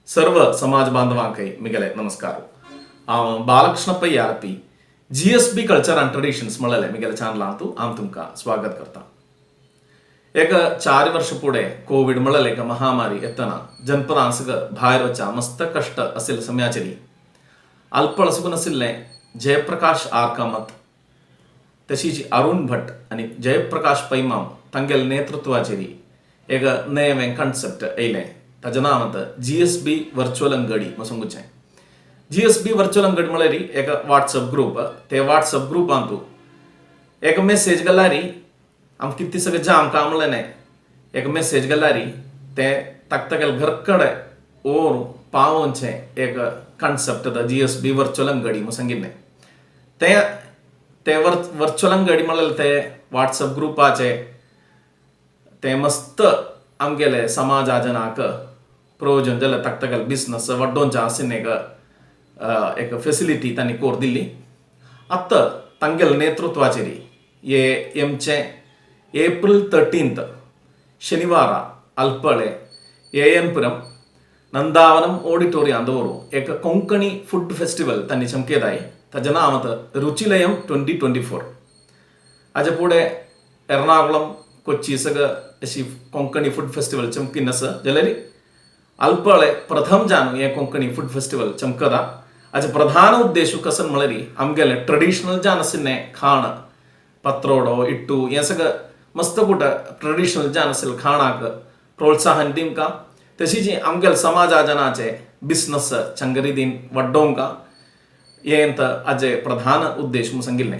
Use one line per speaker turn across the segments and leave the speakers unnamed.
सर्व समाज बांधवांकೈ मिगले नमस्कार बालकृष्ण पै यारपी GSB कल्चर अँड ट्रेडिशन्स मळले मिगले चॅनल आंतू आम तुमका स्वागत करता। एक 4 वर्ष पुढे कोविड मळले एक महामारी येतना जनपदांसग भायर वचा मस्त कष्ट असेल समयाचेरी अल्पळसुकून असिल्ले जयप्रकाश आर कामत तशीच अरुण भट आणि जयप्रकाश पैमाम तंगेल नेतृत्वाचेरी एक नवे कॉन्सेप्ट येयले ताजे नामत GSB virtual Angadi मसंगुचे। GSB virtual Angadi म्हळ्यारी एक व्हॉट्सअप ग्रुप ते व्हॉट्सअप ग्रुप आंतू एक मेसेज गल्लारी आम किती सगळे जाम कामळने एक मेसेज गल्लारी ते तक्तगल घरकडे ओर पावोंचे एक concept the GSB virtual Angadi मसंगिने ते ते वर्चुअल अंगडी म्हळ्यार ते व्हॉट्सअप ग्रुपाचे ते मस्त आमगेले समाजाजनाक प्रयोजन जालें तक्तगल बिझनेस वड्डोंचा आसीन एक फॅसिलिटी तांणी कोर दिल्ली अत्त तंगेल नेतृत्वाचेरी ये एमचे April 13 शनिवार अल्पळे AN-पुरम नंदावनम ऑडिटोरियम दोरू एक कोंकणी फूड फेस्टिवल तांणी चमकेदाई ताजे नामत रुचिलयम 2024 हाजे पुढे एर्नाकुलम कोच्ची सग अशी कोंकणी फूड फेस्टिवल चमकिनस जाल्यार अल्पळे प्रथम जान हे कोंकणी फूड फेस्टिवल चमकदा हाजे प्रधान उद्देश कसन म्हळ्यारी आमगेले ट्रेडिशनल जानसिने खाण पत्रोडो इट्टू हे सगळं मस्त कुठ ट्रेडिशनल जान असेल खाणाक प्रोत्साहन दिमका तशीच आमगेल समाजाजनाचे बिझनेस चंगरीदीन वड्डोंका येंत हाजे प्रधान उद्देश मुसंगिल्ले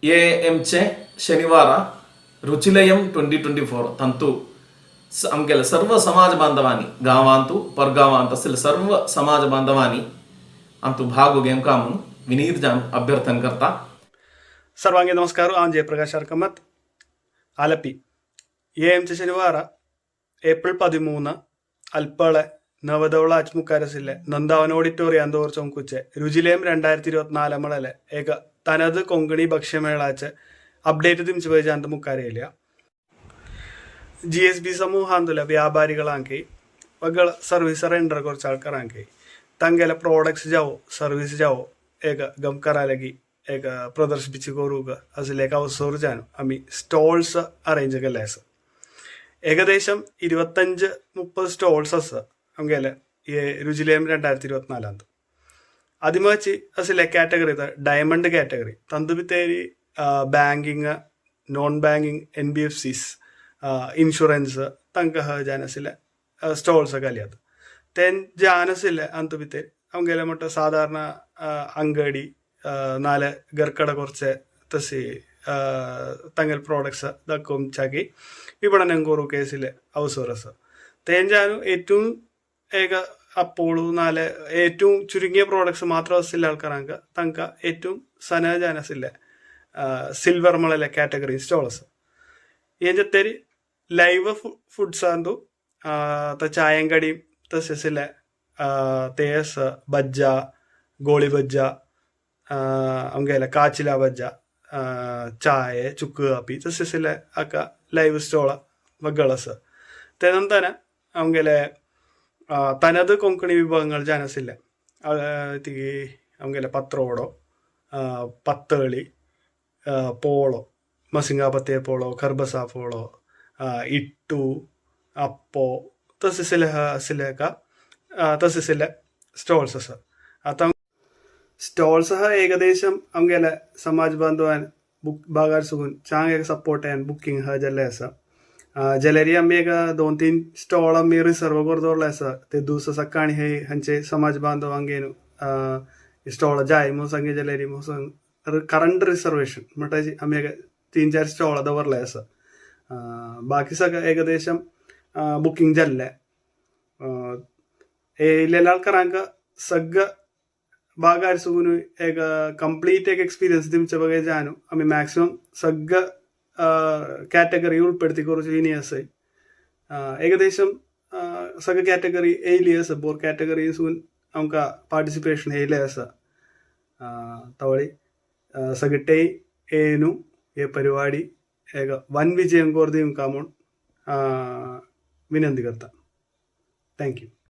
ये एमचे शनिवार रुचिलयम 2024 तंतु आमगेल सर्व समाज बांधवांनी गावांतू परगावांत असेल सर्व समाज बांधवांनी अंतु भाग घेवका म्हणून विनीत जान अभ्यर्थन करता।
सर्वांगे नमस्कार आं जयप्रकाश आर्कमत आलपी एमचे शनिवार April 13 അൽപ്പളെ നവതവള അച്മുക്കാരസിലെ നന്ദാവൻ ഓഡിറ്റോറിയം തോർ ചൊങ്കുച്ചെ രുചിലയം 2024 മളലെ ഏക തനത് കൊങ്കണി ഭക്ഷ്യമേളാച്ച് അപ്ഡേറ്റ് തിരിച്ചു പോയിച്ചാന്ത് മുക്കാരയില്ല GSB സമൂഹാന്തല വ്യാപാരികളാക്കി വകൾ സർവീസ് റെൻഡർ കുറച്ച് ആൾക്കാരാക്കി തങ്കലെ പ്രോഡക്ട്സ് जाओ സർവീസ് जाओ एक गम करालगी एक प्रदर्शिപ്പിച്ച് കോരുക അതിലേക്ക് അവസോർജാനും അമ്മി സ്റ്റോൾസ് അറേഞ്ച് കലേസ് ഏകദേശം 25-30 സ്റ്റോൾസ് അംഗേലെ ഈ രുചിലയം 2024 ആദ്യമാച്ച് അതിലെ കാറ്റഗറി ഡയമണ്ട് കാറ്റഗറി തന്തുബിത്തേരി banking non banking NBFCs insurance തങ്ക ജാനസിലെ സ്റ്റോൾസ് കലിയത് തെൻ ജാനസിലെ അന്തുബിത്തേരി അംഗേലെ മൊട്ട സാധാരണ ಅಂಗಡಿ നാല് ഗർക്കട കുറച്ച് തസി തങ്ങൽ പ്രോഡക്ട്സ് ദക്കൊംച്ചാക്കി വിപണനം കോറു കേസിലെ അവസരസ് തേഞ്ചാനും ഏറ്റവും ഏക അപ്പോളു നാല് ഏറ്റവും ചുരുങ്ങിയ പ്രോഡക്ട്സ് മാത്രം അസില്ല ആൾക്കാരാങ്ക തങ്ക ഏറ്റവും സനജാനസിലെ സിൽവർ മളലെ കാറ്റഗറി സ്റ്റോൾസ് ഏഞ്ചത്തേരി ലൈവ് ഫുഡ്സ് ആന്തു ചായങ്കടിയും തസിലെ തേസ് ബജ്ജ ഗോളി ബജ്ജ ಅಂಗೆಲ್ಲ ಕಾಚಿಲ ಬಜ್ಜ ಚಾಯೆ ಚುಕ್ಕು ಕಾಪಿ ತಸಿಲೆ ಅಕ್ಕ ಲೈವ್ സ്റ്റോള വകളസ് തേനന്തന ಅಂಗೆಲೆ തനത് കൊങ്കണി വിഭവങ്ങൾ ജാനസില്ല തികി ಅಂಗೆಲೆ പത്രോടോ പത്തേളി പോളോ മസിംഗാപത്തെ പോളോ കർബസ പോളോ ഇട്ടു അപ്പോ തസിലെ സ്റ്റോൾസ് आता സ്റ്റോൾസ് ഏകദേശം अंगेले समाज बांधवान बुक भागार सुगून चांग एक सपोर्ट आहे बुकिंग हा जाल्ले आसा जाल्यारी आमी एक 2-3 स्टॉल आमी रिजर्व कर दवरले आसा ते दीस सकाळी हे हांचे समाज बांधवांगेन स्टॉल जाय म्हणून सांगे जाल्यारी करंट रिजर्वेशन म्हणटा आमी एक 3-4 स्टॉल दवरले आसा बाकी सगळं ഏകദേശം बुकिंग जाल्ले येयलेल्या आൾക്കാरांक सगळं भागार सुगून एक कंप्लीट एक एक्सपिरियन्स दिवचे बघे जाणू आम्ही मॅक्सिमम सगळं कॅटेगरी उलपडती करूची विनी असं ഏകദേശം सगळं कॅटेगरी येयली असं बोर कॅटेगरी सुगून आमकां पार्टिसिपेशन येयलें आसा तवळी सगळे येनू हे परिवाडी एक वन विजयम कोर दिवंका म्हूण विनंती करता। थँक्यू।